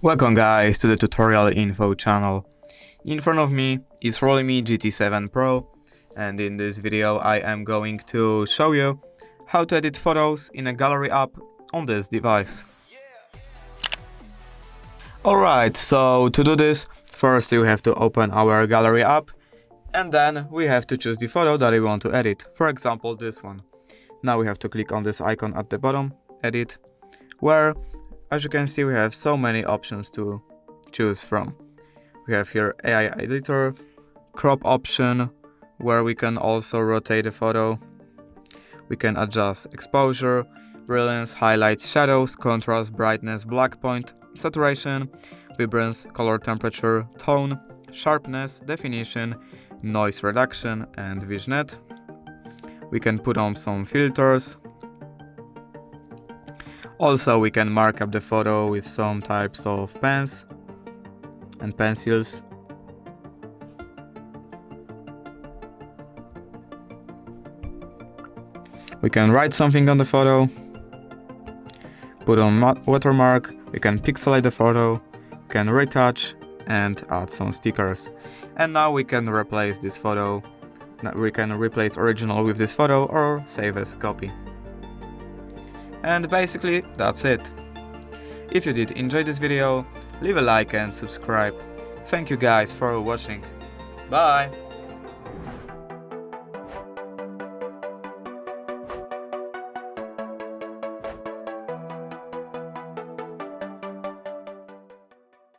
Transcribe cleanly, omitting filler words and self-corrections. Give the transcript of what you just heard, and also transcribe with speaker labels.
Speaker 1: Welcome guys to the tutorial info channel. In front of me is Realme GT7 Pro, and in this video I am going to show you how to edit photos in a gallery app on this device. Alright, so to do this, first we have to open our gallery app, and then we have to choose the photo that we want to edit, for example this one. Now we have to click on this icon at the bottom, edit, where as you can see we have so many options to choose from. We have here AI editor, crop option, where we can also rotate the photo. We can adjust exposure, brilliance, highlights, shadows, contrast, brightness, black point, saturation, vibrance, color temperature, tone, sharpness, definition, noise reduction, and vignette. We can put on some filters. Also, we can mark up the photo with some types of pens and pencils. We can write something on the photo, put on watermark, we can pixelate the photo, we can retouch and add some stickers. And now we can replace this photo. We can replace original with this photo or save as a copy. And basically that's it. If you did enjoy this video, leave a like and subscribe. Thank you guys for watching. Bye!